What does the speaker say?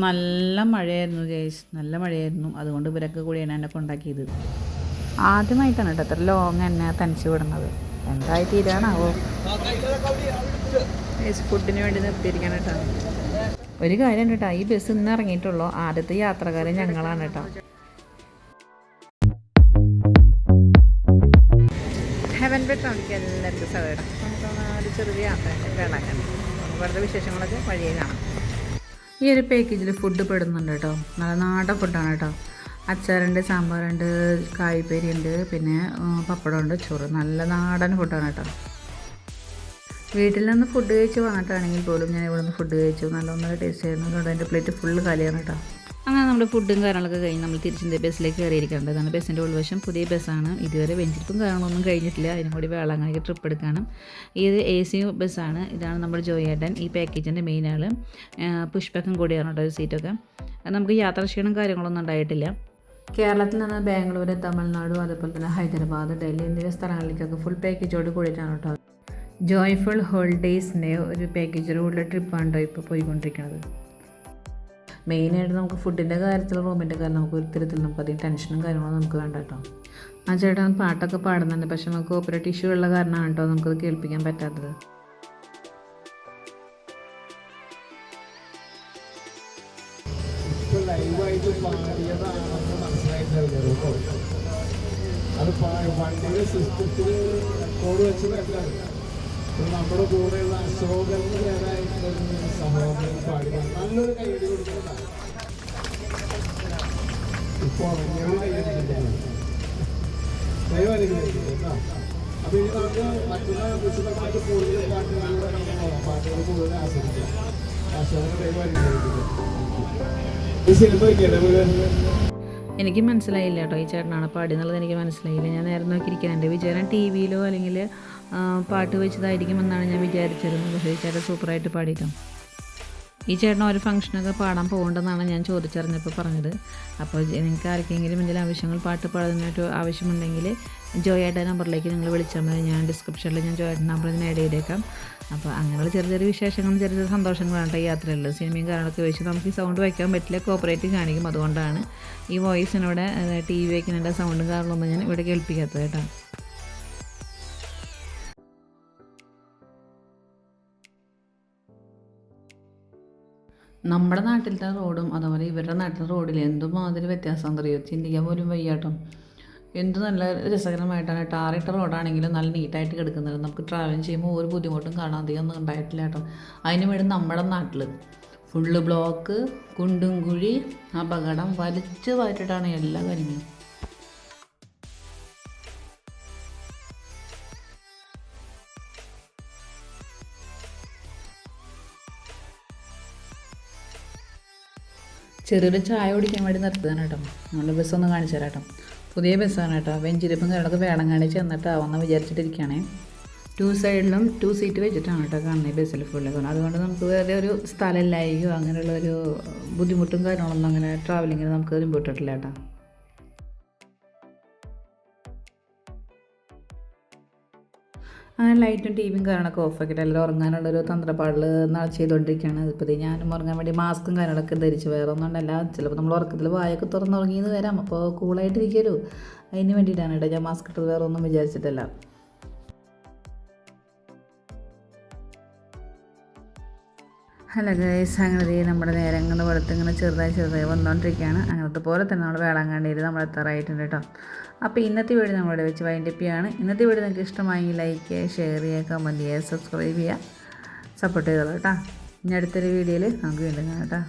നല്ല മഴയായിരുന്നു ഗൈസ്, നല്ല മഴയായിരുന്നു. അതുകൊണ്ട് ഇവരൊക്കെ കൂടിയാണ് എന്നെ കൊണ്ടാക്കിയത്. ആദ്യമായിട്ടാണ് കേട്ടോ അത്ര ലോങ് എന്നെ തനിച്ച് വിടുന്നത്. എന്തായി തീരാണാവോ. ഗൈസ് ഫുഡിന് വേണ്ടി നിർത്തിയിരിക്കണം കേട്ടോ. ഒരു കാര്യം കേട്ടോ, ഈ ബസ് ഇന്ന് ഇറങ്ങിയിട്ടുള്ളൂ. ആദ്യത്തെ യാത്രക്കാരൻ ഞങ്ങളാണ് കേട്ടോ. ഹെവൻ ബെറ്റ് നമുക്ക് എല്ലാവർക്കും സവേടാം. നമുക്ക് ഒരു ചെറിയ യാത്ര വേളാക്കണ്ട. വെറുതെ വിശേഷങ്ങളൊക്കെ വഴിയെ കാണാം. ഈ ഒരു പാക്കേജിൽ ഫുഡ് പെടുന്നുണ്ട് കേട്ടോ. നല്ല നാടൻ ഫുഡാണ് കേട്ടോ. അച്ചാറുണ്ട്, സാമ്പാറുണ്ട്, കായ്പേരി ഉണ്ട്, പിന്നെ പപ്പടമുണ്ട്, ചോറ്. നല്ല നാടൻ ഫുഡാണ് കേട്ടോ. വീട്ടിൽ നിന്ന് ഫുഡ് കഴിച്ച് വന്നിട്ടാണെങ്കിൽ പോലും ഞാൻ ഇവിടെ നിന്ന് ഫുഡ് കഴിച്ചു. നല്ല ടേസ്റ്റ് ആയിരുന്നു. അതുകൊണ്ട് എൻ്റെ പ്ലേറ്റ് ഫുള്ള് കാലിയാണ് കേട്ടോ. അങ്ങനെ നമ്മുടെ ഫുഡും കാര്യങ്ങളൊക്കെ കഴിഞ്ഞ് നമ്മൾ തിരിച്ചിൻ്റെ ബസ്സിലേക്ക് കയറിയിരിക്കുന്നുണ്ട്. ഇതാണ് ബസ്സിൻ്റെ ഉൾവശം. പുതിയ ബസ്സാണ്. ഇതുവരെ വെഞ്ചിരിപ്പും കാര്യങ്ങളൊന്നും കഴിഞ്ഞിട്ടില്ല. അതിനും കൂടി വേളാങ്കണ്ണിക്ക് ട്രിപ്പ് എടുക്കണം. ഇത് AC ബസ്സാണ്. ഇതാണ് നമ്മുടെ ജോയേട്ടൻ, ഈ പാക്കേജിൻ്റെ മെയിൻ ആൾ. പുഷ്പക്കം കൂടിയാണ് കേട്ടോ ഒരു സീറ്റൊക്കെ. നമുക്ക് യാത്രാക്ഷീണം കാര്യങ്ങളൊന്നും ഉണ്ടായിട്ടില്ല. കേരളത്തിൽ നിന്ന് ബാംഗ്ലൂർ, തമിഴ്നാട്, അതുപോലെ തന്നെ ഹൈദരാബാദ്, ഡൽഹി എന്നിവ സ്ഥലങ്ങളിലേക്കൊക്കെ ഫുൾ പാക്കേജോട് കൂടിയിട്ടാണ് കേട്ടോ. ജോയ്ഫുൾ ഹോളിഡേയ്സിൻ്റെ ഒരു പാക്കേജോടുള്ള ട്രിപ്പാണ് കേട്ടോ ഇപ്പോൾ പോയിക്കൊണ്ടിരിക്കുന്നത്. മെയിനായിട്ട് നമുക്ക് ഫുഡിൻ്റെ കാര്യത്തിൽ, റൂമിൻ്റെ കാര്യം നമുക്ക് ഒരു തരത്തിൽ നമുക്ക് അധികം ടെൻഷനും കാര്യങ്ങളും നമുക്ക് വേണ്ട കേട്ടോ. ആ ചേട്ടൻ പാട്ടൊക്കെ പാടുന്നുണ്ട്. പക്ഷെ നമുക്ക് കോപ്പറേറ്റ് ഇഷ്യൂ ഉള്ള കാരണമാണ് കേട്ടോ നമുക്കത് കേൾപ്പിക്കാൻ പറ്റാത്തത്. നമ്മുടെ കൂടെയുള്ള അശോകന്റെ സഹോദരൻ പാടി നല്ലൊരു കൈയടി കൊടുക്കുന്ന ഇപ്പോൾ ദൈവനുഗ്രഹിക്കുന്നു. അപ്പൊ ഇനി നമുക്ക് മറ്റുള്ള വിശദമായിട്ട് കൂടുതൽ പാട്ടുകൾ കൂടുതൽ ആസ്വദിക്കാം. അശോകന്റെ ദൈവനുഗ്രഹിക്കുന്നു. ഈ സിനിമ എനിക്ക് മനസ്സിലായില്ല കേട്ടോ ഈ ചേട്ടനാണ് പാടി എന്നുള്ളത്. എനിക്ക് മനസ്സിലായില്ല. ഞാൻ നേരെ നോക്കിയിരിക്കുന്നത്. എൻ്റെ വിചാരം TV-യിലോ അല്ലെങ്കിൽ പാട്ട് വെച്ചതായിരിക്കുമെന്നാണ് ഞാൻ വിചാരിച്ചിരുന്നത്. പക്ഷേ ഈ ചേട്ടൻ സൂപ്പറായിട്ട് പാടിയിട്ടോ. ഈ ചേട്ടൻ ഒരു ഫംഗ്ഷനൊക്കെ പാടാൻ പോകേണ്ടെന്നാണ് ഞാൻ ചോദിച്ചറിഞ്ഞപ്പോൾ പറഞ്ഞത്. അപ്പോൾ നിങ്ങൾക്ക് ആർക്കെങ്കിലും എന്തെങ്കിലും ആവശ്യങ്ങൾ പാട്ട് പാടുന്നതിനായിട്ട് ആവശ്യമുണ്ടെങ്കിൽ ജോയേട്ടൻ നമ്പറിലേക്ക് നിങ്ങൾ വിളിച്ചാൽ മതി. ഞാൻ ഡിസ്ക്രിപ്ഷനിൽ ഞാൻ ജോയേട്ടൻ നമ്പർ ഇതിന് ആഡ് ചെയ്തേക്കാം. അപ്പോൾ അങ്ങനെയുള്ള ചെറിയ വിശേഷങ്ങളും ചെറിയ സന്തോഷങ്ങളാണ് ഈ യാത്രയുള്ളത്. സിനിമയും കാര്യങ്ങളൊക്കെ വെച്ച് നമുക്ക് ഈ സൗണ്ട് വയ്ക്കാൻ പറ്റില്ല, കോപ്പറേറ്റ് കാണിക്കും. അതുകൊണ്ടാണ് ഈ വോയിസിനോടെ TV വയ്ക്കുന്നതിൻ്റെ സൗണ്ടും കാര്യങ്ങളൊന്നും ഞാൻ ഇവിടെ കേൾപ്പിക്കാത്തത് കേട്ടോ. നമ്മുടെ നാട്ടിലത്തെ റോഡും അതുപോലെ ഇവരുടെ നാട്ടിലെ റോഡിൽ എന്തുമാതിരി വ്യത്യാസം അറിയോ, ചിന്തിക്കാൻ പോലും വയ്യാട്ടോ. എന്ത് നല്ല രസകരമായിട്ടാണ്. ടാറിട്ട റോഡാണെങ്കിലും നല്ല നീറ്റായിട്ട് കിടക്കുന്നത്. നമുക്ക് ട്രാവൽ ചെയ്യുമ്പോൾ ഒരു ബുദ്ധിമുട്ടും കാണാൻ അധികം ഒന്നും ഉണ്ടായിട്ടില്ല കേട്ടോ. അതിന് വേണ്ടി നമ്മുടെ നാട്ടിൽ ഫുള്ള് ബ്ലോക്ക്, കുണ്ടും കുഴി, അപകടം വലിച്ചു വാറ്റിട്ടാണ് എല്ലാ കാര്യങ്ങളും. ചെറിയൊരു ചായ കുടിക്കാൻ വേണ്ടി നിർത്തുകയാണ് കേട്ടോ. നമ്മുടെ ബസ്സൊന്ന് കാണിച്ചു തരാം കേട്ടോ. പുതിയ ബസ്സാണ് കേട്ടോ. വെഞ്ചിരിപ്പും കാര്യങ്ങളൊക്കെ വേളാങ്കണ്ണി ചെന്നിട്ടാവുമെന്ന് വിചാരിച്ചിട്ടിരിക്കുകയാണേ. 2 സൈഡിലും 2 സീറ്റ് വെച്ചിട്ടാണ് കേട്ടോ കാണുന്നത് ഈ ബസ്സിൽ ഫുള്ള്. അതുകൊണ്ട് നമുക്ക് വേറെ ഒരു സ്ഥലമില്ലായിരിക്കും, അങ്ങനെയുള്ളൊരു ബുദ്ധിമുട്ടും കാര്യങ്ങളൊന്നും അങ്ങനെ ട്രാവലിങ്ങിന് നമുക്ക് ബുദ്ധിമുട്ടില്ല കേട്ടോ. അങ്ങനെ ലൈറ്റും TVയും കാര്യങ്ങളൊക്കെ ഓഫാക്കിയിട്ട് എല്ലാവരും ഉറങ്ങാനുള്ളൊരു തന്ത്രപ്പാടിൽ ചെയ്തുകൊണ്ടിരിക്കുകയാണ്. ഇപ്പോൾ ഞാനും ഉറങ്ങാൻ വേണ്ടി മാസ്കും കാര്യങ്ങളൊക്കെ ധരിച്ച്, വേറെ ഒന്നും ഉണ്ടല്ല. ചിലപ്പോൾ നമ്മൾ ഉറക്കത്തിൽ വായൊക്കെ തുറന്നുറങ്ങിയെന്ന് വരാം. അപ്പോൾ കൂളായിട്ടിരിക്കുമല്ലോ, അതിന് വേണ്ടിയിട്ടാണ് കേട്ടോ ഞാൻ മാസ്ക് ഇട്ടത്, വേറെ ഒന്നും വിചാരിച്ചിട്ടല്ല. ഹലോ ഗൈസ്, അങ്ങനെ നമ്മുടെ നേരെ അങ്ങനെ വെളുത്ത് ഇങ്ങനെ ചെറുതായി വന്നുകൊണ്ടിരിക്കുകയാണ്. അങ്ങനത്തെ പോലെ തന്നെ നമ്മൾ വേളാങ്കണ്ണിയിൽ നമ്മൾ എത്താറായിട്ടുണ്ട് കേട്ടോ. അപ്പോൾ ഇന്നത്തെ വീഡിയോ നമ്മളിവിടെ വെച്ച് വൈൻഡപ്പ് ചെയ്യുകയാണ്. ഇന്നത്തെ വീഡിയോ നിങ്ങൾക്ക് ഇഷ്ടമായെങ്കിൽ ലൈക്ക് ചെയ്യുക, ഷെയർ ചെയ്യുക, കമൻറ്റ് ചെയ്യുക, സബ്സ്ക്രൈബ് ചെയ്യുക, സപ്പോർട്ട് ചെയ്തോളൂ കേട്ടോ. ഇനി അടുത്തൊരു വീഡിയോയിൽ നമുക്ക് വീണ്ടും കാണാം കേട്ടോ.